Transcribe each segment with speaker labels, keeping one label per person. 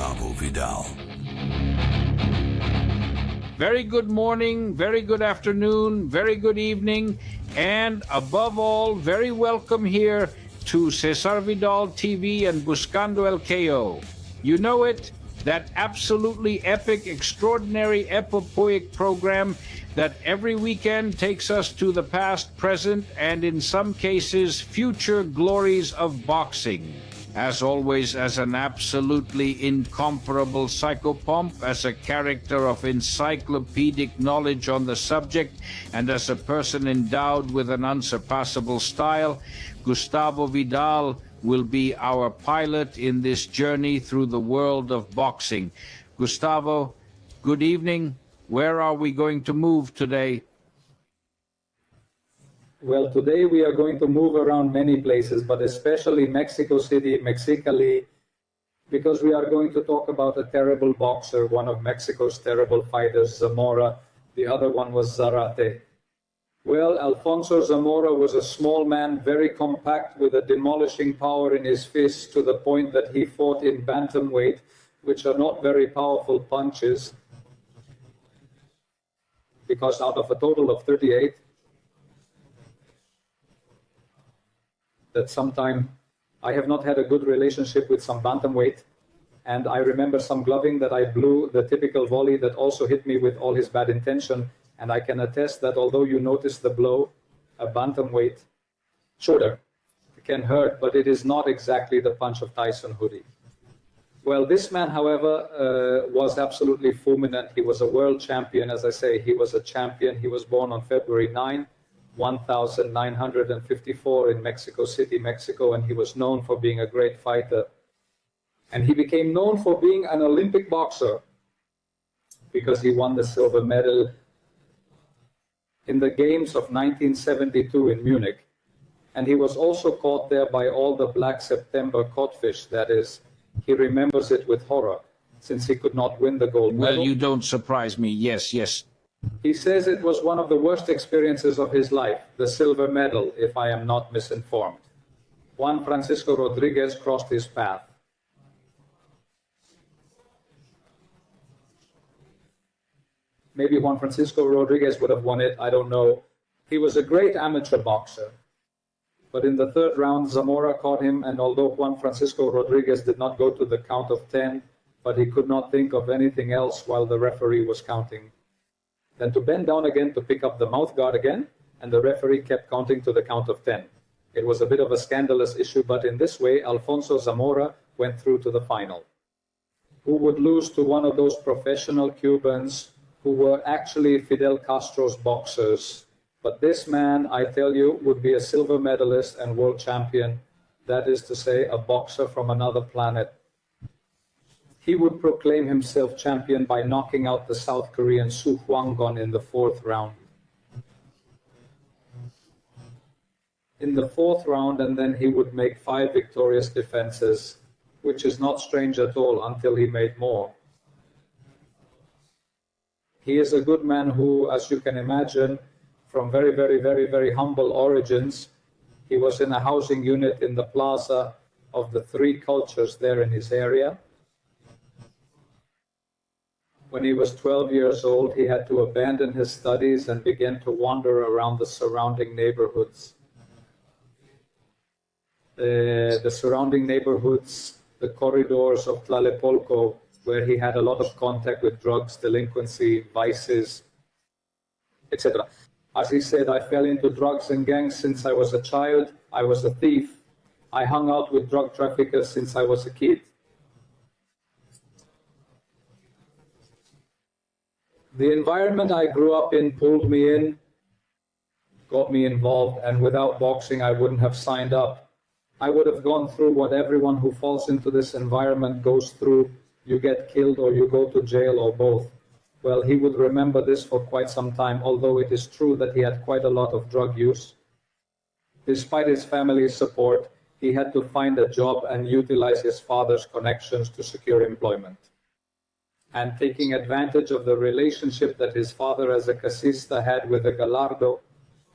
Speaker 1: Gustavo Vidal.
Speaker 2: Very good morning, very good afternoon, very good evening, and above all, very welcome here to César Vidal TV and Buscando el KO. You know it, that absolutely epic, extraordinary, epopoeic program that every weekend takes us to the past, present, and in some cases, future glories of boxing. As always, as an absolutely incomparable psychopomp, as a character of encyclopedic knowledge on the subject, and as a person endowed with an unsurpassable style, Gustavo Vidal will be our pilot in this journey through the world of boxing. Gustavo, good evening. Where are we going to move today?
Speaker 3: Well, today we are going to move around many places, but especially Mexico City, Mexicali, because we are going to talk about a terrible boxer, one of Mexico's terrible fighters, Zamora. The other one was Zarate. Well, Alfonso Zamora was a small man, very compact, with a demolishing power in his fists, to the point that he fought in bantamweight, which are not very powerful punches, because out of a total of 38, that sometime I have not had a good relationship with some bantamweight, and I remember some gloving that I blew, the typical volley that also hit me with all his bad intention, and I can attest that although you notice the blow, a bantamweight shoulder can hurt, but it is not exactly the punch of Tyson Hoodie. Well, this man, however, was absolutely fulminant. He was a world champion. As I say, he was a champion. He was born on February 9, 1954 in Mexico City, Mexico, and he was known for being a great fighter. And he became known for being an Olympic boxer because he won the silver medal in the Games of 1972 in Munich. And he was also caught there by all the Black September codfish. That is, he remembers it with horror since he could not win the gold medal.
Speaker 2: Well, you don't surprise me. Yes.
Speaker 3: He says it was one of the worst experiences of his life, the silver medal, if I am not misinformed. Juan Francisco Rodriguez crossed his path. Maybe Juan Francisco Rodriguez would have won it, I don't know. He was a great amateur boxer. But in the third round, Zamora caught him, and although Juan Francisco Rodriguez did not go to the count of 10, but he could not think of anything else while the referee was counting. Then to bend down again to pick up the mouth guard again, and the referee kept counting to the count of 10. It was a bit of a scandalous issue, but in this way, Alfonso Zamora went through to the final. Who would lose to one of those professional Cubans who were actually Fidel Castro's boxers. But this man, I tell you, would be a silver medalist and world champion. That is to say, a boxer from another planet. He would proclaim himself champion by knocking out the South Korean Su Hwang-gon in the fourth round. In the fourth round, and then he would make 5 victorious defenses, which is not strange at all until he made more. He is a good man who, as you can imagine, from very humble origins, he was in a housing unit in the plaza of the 3 cultures there in his area. When he was 12 years old, he had to abandon his studies and began to wander around the surrounding neighborhoods. The surrounding neighborhoods, the corridors of Tlalepolco, where he had a lot of contact with drugs, delinquency, vices, etc. As he said, I fell into drugs and gangs since I was a child. I was a thief. I hung out with drug traffickers since I was a kid. The environment I grew up in pulled me in, got me involved, and without boxing I wouldn't have signed up. I would have gone through what everyone who falls into this environment goes through. You get killed or you go to jail or both. Well, he would remember this for quite some time, although it is true that he had quite a lot of drug use. Despite his family's support, he had to find a job and utilize his father's connections to secure employment. And taking advantage of the relationship that his father as a casista had with a Gallardo,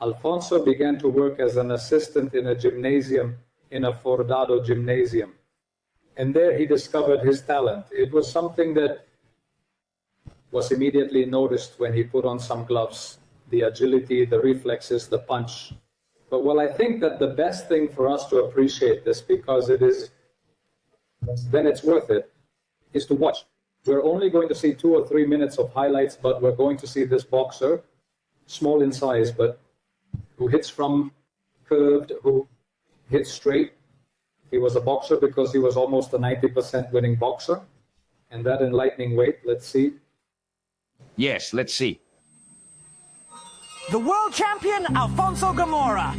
Speaker 3: Alfonso began to work as an assistant in a gymnasium, in a Fordado gymnasium. And there he discovered his talent. It was something that was immediately noticed when he put on some gloves, the agility, the reflexes, the punch. But well, I think that the best thing for us to appreciate this, because it is, then it's worth it, is to watch. We're only going to see 2 or 3 minutes of highlights, but we're going to see this boxer, small in size, but who hits from curved, who hits straight. He was a boxer because he was almost a 90% winning boxer. And that in lightning weight, let's see.
Speaker 2: Yes, let's see.
Speaker 1: The world champion, Alfonso Zamora.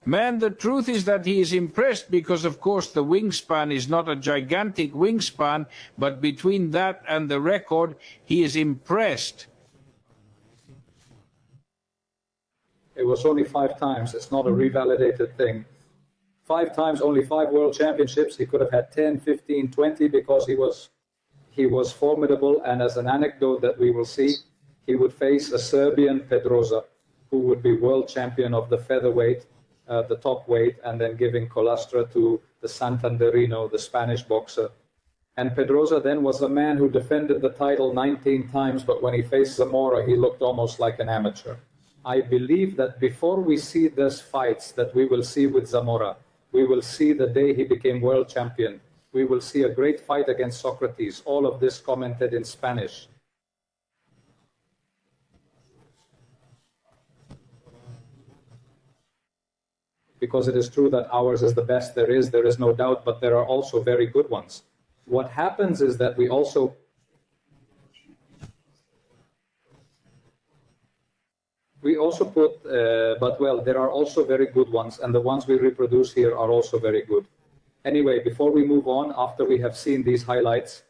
Speaker 2: Man, the truth is that he is impressed because, of course, the wingspan is not a gigantic wingspan, but between that and the record, he is impressed.
Speaker 3: It was only 5 times. It's not a revalidated thing. 5 times, only 5 world championships. He could have had 10, 15, 20 because he was formidable. And as an anecdote that we will see, he would face a Serbian Pedrosa, who would be world champion of the featherweight, the top weight, and then giving colostra to the Santanderino, the Spanish boxer. And Pedrosa then was a man who defended the title 19 times, but when he faced Zamora, he looked almost like an amateur. I believe that before we see these fights that we will see with Zamora, we will see the day he became world champion. We will see a great fight against Socrates. All of this commented in Spanish. Because it is true that ours is the best there is no doubt, but there are also very good ones. What happens is that we also put, but well, there are also very good ones, and the ones we reproduce here are also very good. Anyway, before we move on, after we have seen these highlights,